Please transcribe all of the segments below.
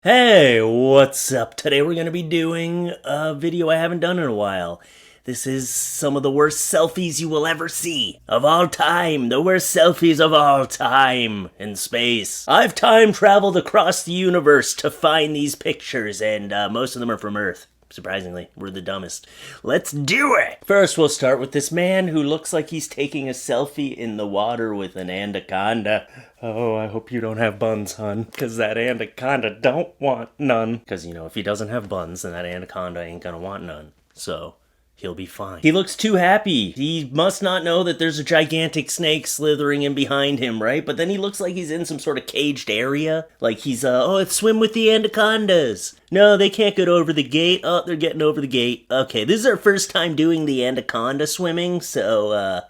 Hey, what's up? Today we're going to be doing a video I haven't done in a while. This is some of the worst selfies you will ever see. Of all time. The worst selfies of all time in space. I've time traveled across the universe to find these pictures, and most of them are from Earth. Surprisingly, we're the dumbest. Let's do it! First, we'll start with this man who looks like he's taking a selfie in the water with an anaconda. Oh, I hope you don't have buns, hon, because that anaconda don't want none. Because, you know, if he doesn't have buns, then that anaconda ain't gonna want none. So, he'll be fine. He looks too happy. He must not know that there's a gigantic snake slithering in behind him, right? But then he looks like he's in some sort of caged area. Like he's, let's swim with the anacondas. No, they can't get over the gate. Oh, they're getting over the gate. Okay, this is our first time doing the anaconda swimming, so,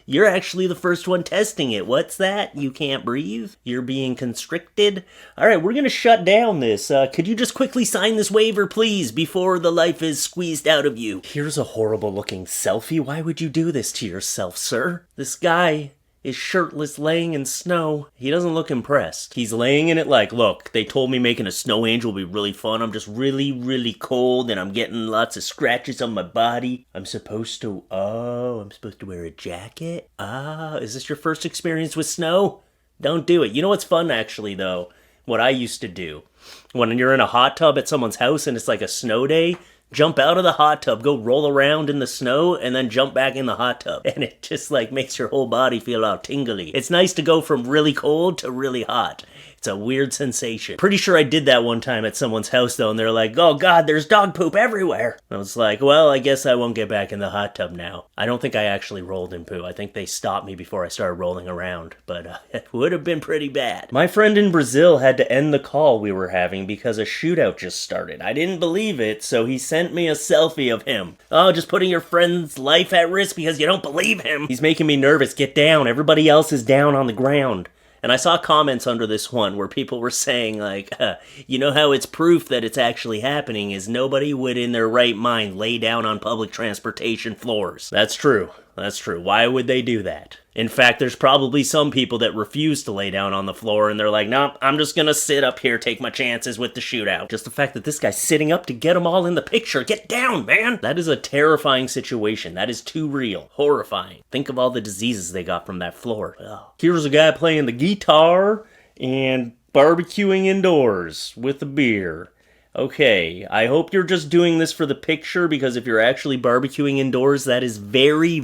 you're actually the first one testing it. What's that? You can't breathe? You're being constricted? Alright, we're gonna shut down this. Could you just quickly sign this waiver, please, before the life is squeezed out of you? Here's a horrible looking selfie. Why would you do this to yourself, sir? This guy is shirtless laying in snow. He doesn't look impressed. He's laying in it like, look, they told me making a snow angel would be really fun. I'm just really cold and I'm getting lots of scratches on my body. I'm supposed to wear a jacket? Is this your first experience with snow? Don't do it. You know what's fun actually though? What I used to do. When you're in a hot tub at someone's house and it's like a snow day, jump out of the hot tub, go roll around in the snow, and then jump back in the hot tub. And it just like makes your whole body feel all tingly. It's nice to go from really cold to really hot. It's a weird sensation. Pretty sure I did that one time at someone's house though, and they're like, oh god, there's dog poop everywhere. I was like, well, I guess I won't get back in the hot tub now. I don't think I actually rolled in poo. I think they stopped me before I started rolling around, but it would have been pretty bad. My friend in Brazil had to end the call we were having because a shootout just started. I didn't believe it, so he sent me a selfie of him. Oh, just putting your friend's life at risk because you don't believe him. He's making me nervous. Get down. Everybody else is down on the ground. And I saw comments under this one where people were saying, like, you know how it's proof that it's actually happening is nobody would in their right mind lay down on public transportation floors. That's true. That's true. Why would they do that? In fact, there's probably some people that refuse to lay down on the floor and they're like, no, I'm just gonna sit up here, take my chances with the shootout. Just the fact that this guy's sitting up to get them all in the picture. Get down, man! That is a terrifying situation. That is too real. Horrifying. Think of all the diseases they got from that floor. Ugh. Here's a guy playing the guitar and barbecuing indoors with a beer. Okay, I hope you're just doing this for the picture, because if you're actually barbecuing indoors, that is very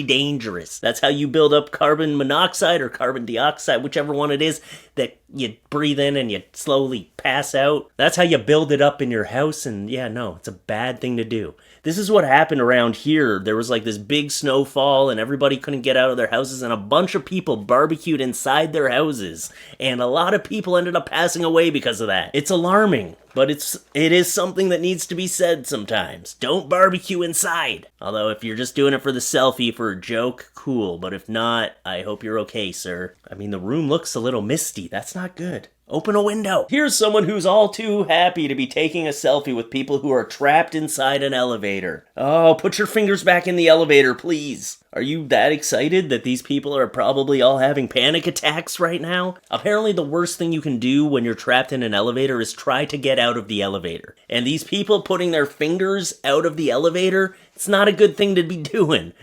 dangerous. That's how you build up carbon monoxide or carbon dioxide, whichever one it is, that you breathe in and you slowly pass out. That's how you build it up in your house, and yeah, no, it's a bad thing to do. This is what happened around here. There was like this big snowfall and everybody couldn't get out of their houses and a bunch of people barbecued inside their houses. And a lot of people ended up passing away because of that. It's alarming, but it is something that needs to be said sometimes. Don't barbecue inside. Although if you're just doing it for the selfie, for a joke, cool. But if not, I hope you're okay, sir. I mean, the room looks a little misty. That's not good. Open a window. Here's someone who's all too happy to be taking a selfie with people who are trapped inside an elevator. Oh, put your fingers back in the elevator, please. Are you that excited that these people are probably all having panic attacks right now? Apparently the worst thing you can do when you're trapped in an elevator is try to get out of the elevator. And these people putting their fingers out of the elevator, it's not a good thing to be doing.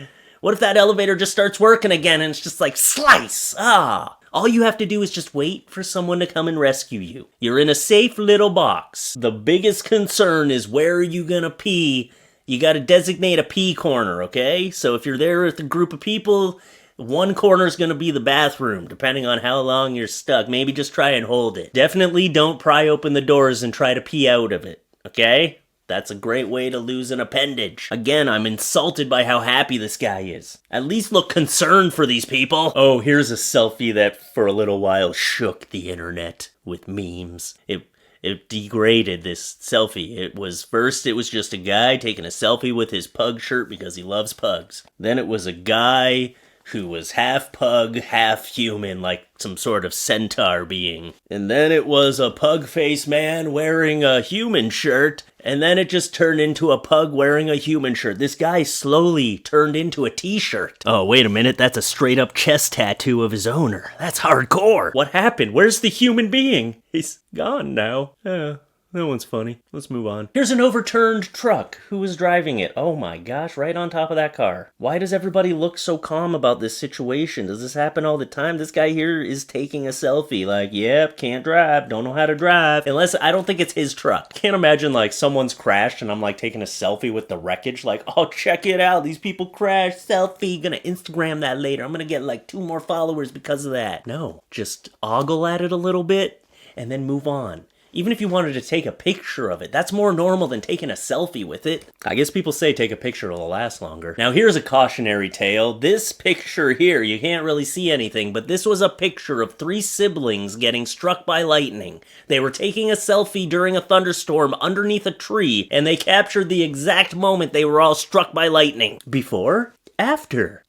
What if that elevator just starts working again and it's just like, slice! All you have to do is just wait for someone to come and rescue you. You're in a safe little box. The biggest concern is where are you gonna pee? You gotta designate a pee corner, okay? So if you're there with a group of people, one corner's gonna be the bathroom, depending on how long you're stuck. Maybe just try and hold it. Definitely don't pry open the doors and try to pee out of it, okay? That's a great way to lose an appendage. Again, I'm insulted by how happy this guy is. At least look concerned for these people. Oh, here's a selfie that for a little while shook the internet with memes. It degraded this selfie. It was just a guy taking a selfie with his pug shirt because he loves pugs. Then it was a guy who was half pug, half human, like some sort of centaur being. And then it was a pug-faced man wearing a human shirt, and then it just turned into a pug wearing a human shirt. This guy slowly turned into a t-shirt. Oh, wait a minute, that's a straight-up chest tattoo of his owner. That's hardcore! What happened? Where's the human being? He's gone now. That one's funny. Let's move on. Here's an overturned truck. Who was driving it? Oh my gosh, right on top of that car. Why does everybody look so calm about this situation? Does this happen all the time? This guy here is taking a selfie. Like, yep, can't drive, don't know how to drive. Unless, I don't think it's his truck. Can't imagine like someone's crashed and I'm like taking a selfie with the wreckage. Like, oh, check it out. These people crashed. Selfie. Gonna Instagram that later. I'm gonna get like 2 more followers because of that. No, just ogle at it a little bit and then move on. Even if you wanted to take a picture of it, that's more normal than taking a selfie with it. I guess people say take a picture, it'll last longer. Now here's a cautionary tale. This picture here, you can't really see anything, but this was a picture of 3 siblings getting struck by lightning. They were taking a selfie during a thunderstorm underneath a tree, and they captured the exact moment they were all struck by lightning. Before? After.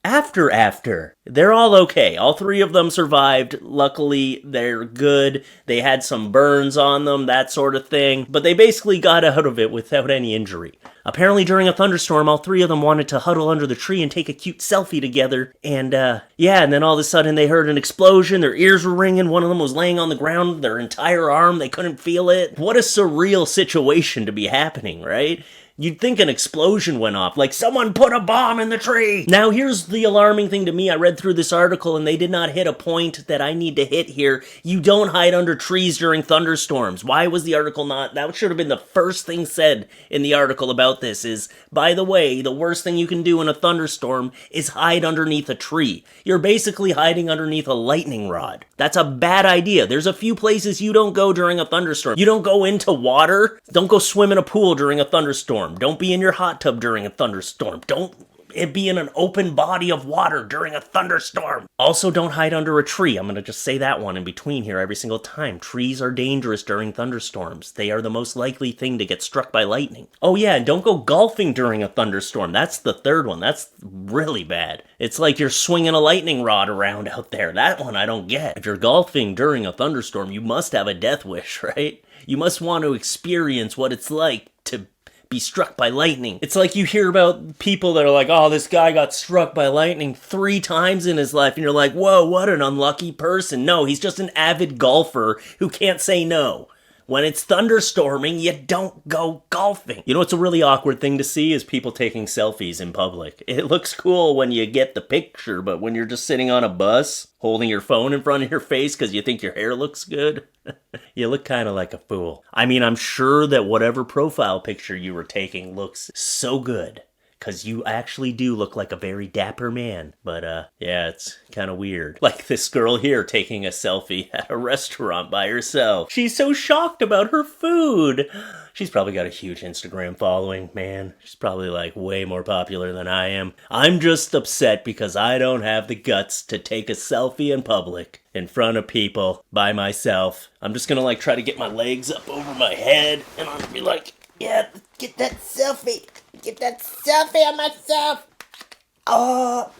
They're all okay. All 3 of them survived. Luckily, they're good. They had some burns on them, that sort of thing. But they basically got out of it without any injury. Apparently, during a thunderstorm, all 3 of them wanted to huddle under the tree and take a cute selfie together. And, and then all of a sudden they heard an explosion. Their ears were ringing. One of them was laying on the ground. Their entire arm, they couldn't feel it. What a surreal situation to be happening, right? You'd think an explosion went off, like someone put a bomb in the tree! Now here's the alarming thing to me. I read through this article and they did not hit a point that I need to hit here. You don't hide under trees during thunderstorms. Why was the article not? That should have been the first thing said in the article about this is, by the way, the worst thing you can do in a thunderstorm is hide underneath a tree. You're basically hiding underneath a lightning rod. That's a bad idea. There's a few places you don't go during a thunderstorm. You don't go into water. Don't go swim in a pool during a thunderstorm. Don't be in your hot tub during a thunderstorm. Don't be in an open body of water during a thunderstorm. Also, don't hide under a tree. I'm going to just say that one in between here every single time. Trees are dangerous during thunderstorms. They are the most likely thing to get struck by lightning. Oh yeah, and don't go golfing during a thunderstorm. That's the 3rd one. That's really bad. It's like you're swinging a lightning rod around out there. That one I don't get. If you're golfing during a thunderstorm, you must have a death wish, right? You must want to experience what it's like to be struck by lightning. It's like you hear about people that are like, oh, this guy got struck by lightning 3 times in his life, and you're like, whoa, what an unlucky person. No, he's just an avid golfer who can't say no. When it's thunderstorming, you don't go golfing. You know what's a really awkward thing to see is people taking selfies in public. It looks cool when you get the picture, but when you're just sitting on a bus, holding your phone in front of your face because you think your hair looks good, you look kind of like a fool. I mean, I'm sure that whatever profile picture you were taking looks so good, because you actually do look like a very dapper man. But, yeah, it's kind of weird. Like this girl here taking a selfie at a restaurant by herself. She's so shocked about her food. She's probably got a huge Instagram following, man. She's probably, like, way more popular than I am. I'm just upset because I don't have the guts to take a selfie in public, in front of people, by myself. I'm just gonna, like, try to get my legs up over my head, and I'm gonna be like, yeah, get that selfie. Get that selfie of myself. Oh.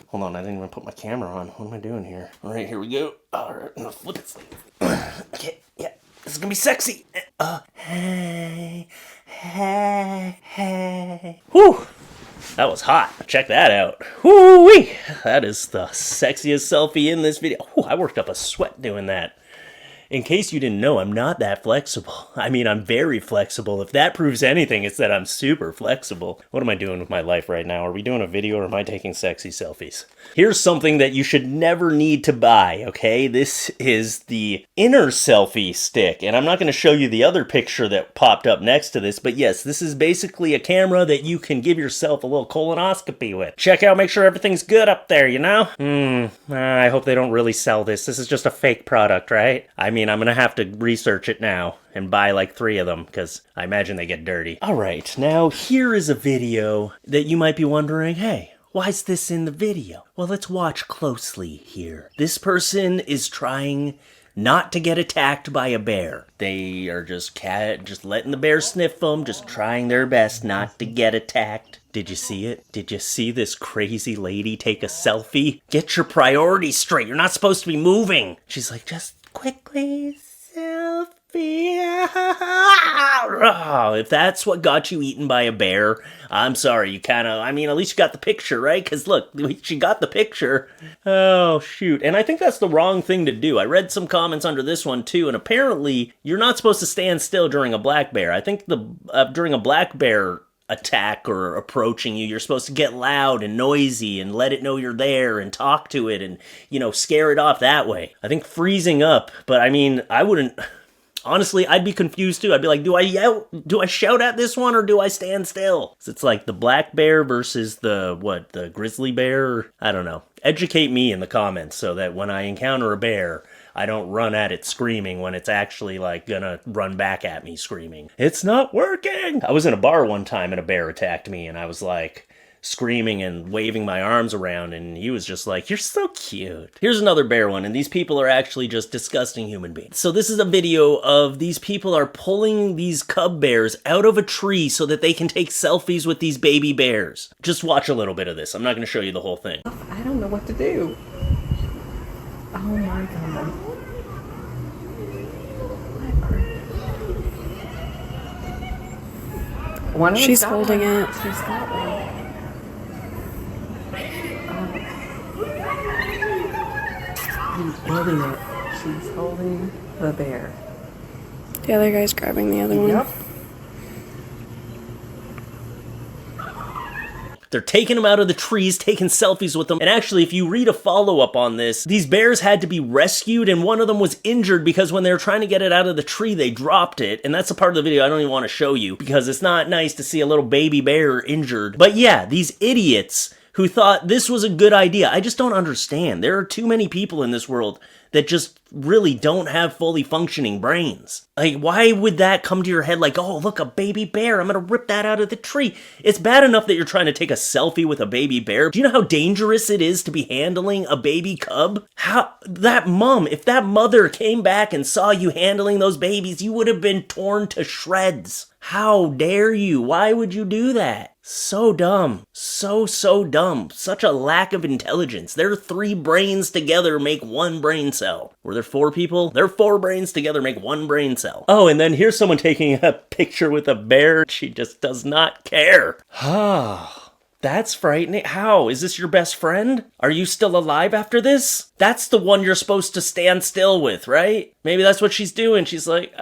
Hold on, I didn't even put my camera on. What am I doing here? All right, here we go. All right, I'm gonna flip it. Okay, yeah, this is gonna be sexy. Hey. Whew. That was hot. Check that out. Whoo-wee. That is the sexiest selfie in this video. Whew, I worked up a sweat doing that. In case you didn't know, I'm not that flexible. I mean, I'm very flexible. If that proves anything, it's that I'm super flexible. What am I doing with my life right now? Are we doing a video or am I taking sexy selfies? Here's something that you should never need to buy, okay? This is the inner selfie stick. And I'm not going to show you the other picture that popped up next to this, but yes, this is basically a camera that you can give yourself a little colonoscopy with. Check out, make sure everything's good up there, you know? I hope they don't really sell this. This is just a fake product, right? I mean, I'm gonna have to research it now and buy like 3 of them because I imagine they get dirty. Alright, now here is a video that you might be wondering, hey, why is this in the video? Well, let's watch closely here. This person is trying not to get attacked by a bear. They are just letting the bear sniff them, just trying their best not to get attacked. Did you see it? Did you see this crazy lady take a selfie? Get your priorities straight. You're not supposed to be moving. She's like, just quickly selfie. If that's what got you eaten by a bear, I'm sorry, you kind of, I mean, at least you got the picture, right? Because look, she got the picture. Oh, shoot. And I think that's the wrong thing to do. I read some comments under this one, too, and apparently you're not supposed to stand still during a black bear. I think during a black bear attack or approaching you, you're supposed to get loud and noisy and let it know you're there and talk to it and, you know, scare it off that way. I think freezing up, but I mean, I wouldn't... Honestly, I'd be confused too. I'd be like, do I yell? Do I shout at this one or do I stand still? It's like the black bear versus the grizzly bear? I don't know. Educate me in the comments so that when I encounter a bear, I don't run at it screaming when it's actually like gonna run back at me screaming. It's not working! I was in a bar one time and a bear attacked me and I was like... screaming and waving my arms around, and he was just like, you're so cute. Here's another bear one, and these people are actually just disgusting human beings. So this is a video of these people are pulling these cub bears out of a tree so that they can take selfies with these baby bears. Just watch a little bit of this. I'm not going to show you the whole thing. I don't know what to do. Oh my God. She's holding it. She's got one. He's holding it. She's holding the bear. The other guy's grabbing the other one. Yep. They're taking them out of the trees, taking selfies with them. And actually, if you read a follow-up on this, these bears had to be rescued, and one of them was injured because when they were trying to get it out of the tree, they dropped it. And that's a part of the video I don't even want to show you because it's not nice to see a little baby bear injured. But yeah, these idiots who thought this was a good idea. I just don't understand. There are too many people in this world that just really don't have fully functioning brains. Like, why would that come to your head like, oh, look, a baby bear, I'm gonna rip that out of the tree. It's bad enough that you're trying to take a selfie with a baby bear. Do you know how dangerous it is to be handling a baby cub? If that mother came back and saw you handling those babies, you would have been torn to shreds. How dare you? Why would you do that? So dumb. So dumb. Such a lack of intelligence. Their 3 brains together make 1 brain cell. Were there 4 people? Their 4 brains together make 1 brain cell. Oh, and then here's someone taking a picture with a bear. She just does not care. Ah, that's frightening. How? Is this your best friend? Are you still alive after this? That's the one you're supposed to stand still with, right? Maybe that's what she's doing. She's like,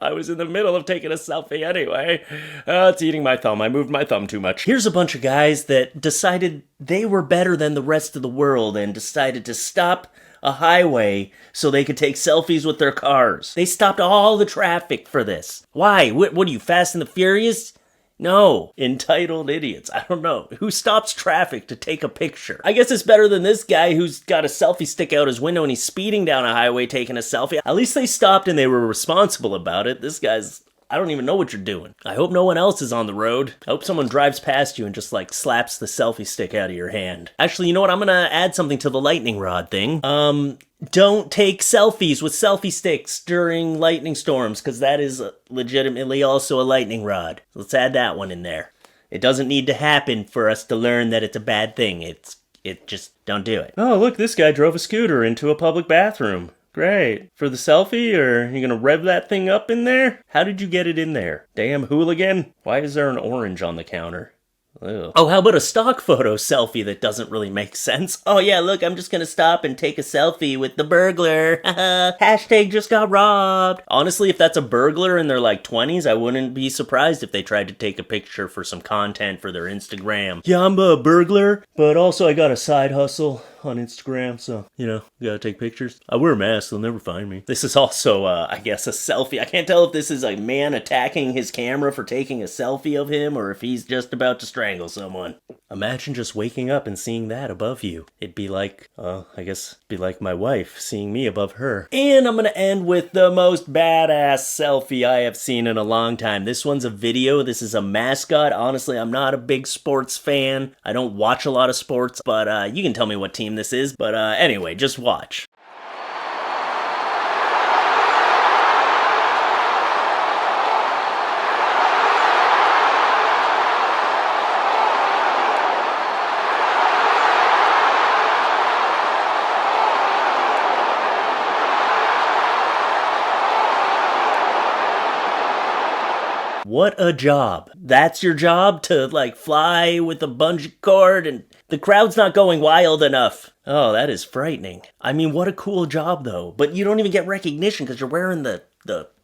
I was in the middle of taking a selfie anyway. It's eating my thumb. I moved my thumb too much. Here's a bunch of guys that decided they were better than the rest of the world and decided to stop a highway so they could take selfies with their cars. They stopped all the traffic for this. Why? What are you, Fast and the Furious? No. Entitled idiots. I don't know. Who stops traffic to take a picture? I guess it's better than this guy who's got a selfie stick out his window and he's speeding down a highway taking a selfie. At least they stopped and they were responsible about it. This guy's... I don't even know what you're doing. I hope no one else is on the road. I hope someone drives past you and just like slaps the selfie stick out of your hand. Actually, you know what? I'm gonna add something to the lightning rod thing. Don't take selfies with selfie sticks during lightning storms, because that is legitimately also a lightning rod. Let's add that one in there. It doesn't need to happen for us to learn that it's a bad thing. It just don't do it. Oh, look, this guy drove a scooter into a public bathroom. Great. For the selfie, or are you gonna rev that thing up in there? How did you get it in there? Damn hooligan. Why is there an orange on the counter? Ew. Oh, how about a stock photo selfie that doesn't really make sense? Oh yeah, look, I'm just gonna stop and take a selfie with the burglar. Hashtag just got robbed. Honestly, if that's a burglar in their like 20s, I wouldn't be surprised if they tried to take a picture for some content for their Instagram. Yeah, I'm a burglar, but also I got a side hustle on Instagram, so, you know, gotta take pictures. I wear a mask, they'll never find me. This is also, I guess, a selfie. I can't tell if this is a man attacking his camera for taking a selfie of him, or if he's just about to strangle someone. Imagine just waking up and seeing that above you. It'd be like, I guess, it'd be like my wife seeing me above her. And I'm gonna end with the most badass selfie I have seen in a long time. This one's a video. This is a mascot. Honestly, I'm not a big sports fan. I don't watch a lot of sports, but you can tell me what team this is. But anyway, just watch. What a job. That's your job, to like fly with a bungee cord, and the crowd's not going wild enough. Oh, that is frightening. I mean, what a cool job though. But you don't even get recognition because you're wearing the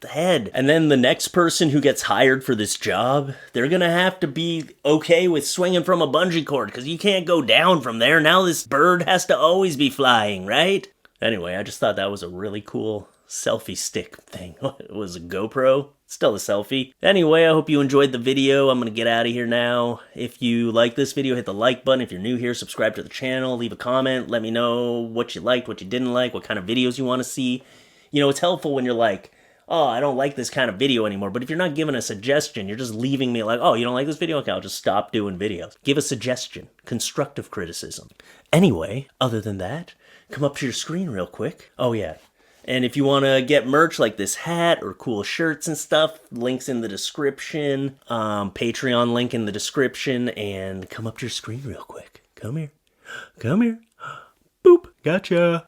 head. And then the next person who gets hired for this job, they're gonna have to be okay with swinging from a bungee cord because you can't go down from there. Now this bird has to always be flying, right? Anyway, I just thought that was a really cool selfie stick thing. It was a GoPro. Still a selfie. Anyway, I hope you enjoyed the video. I'm gonna get out of here now. If you like this video, hit the like button. If you're new here, subscribe to the channel. Leave a comment. Let me know what you liked, what you didn't like, what kind of videos you want to see. You know, it's helpful when you're like, oh, I don't like this kind of video anymore. But if you're not giving a suggestion, you're just leaving me like, oh, you don't like this video? Okay, I'll just stop doing videos. Give a suggestion. Constructive criticism. Anyway, other than that, come up to your screen real quick. Oh, yeah. And if you want to get merch like this hat or cool shirts and stuff, links in the description, Patreon link in the description, and come up to your screen real quick. Come here. Come here. Boop. Gotcha.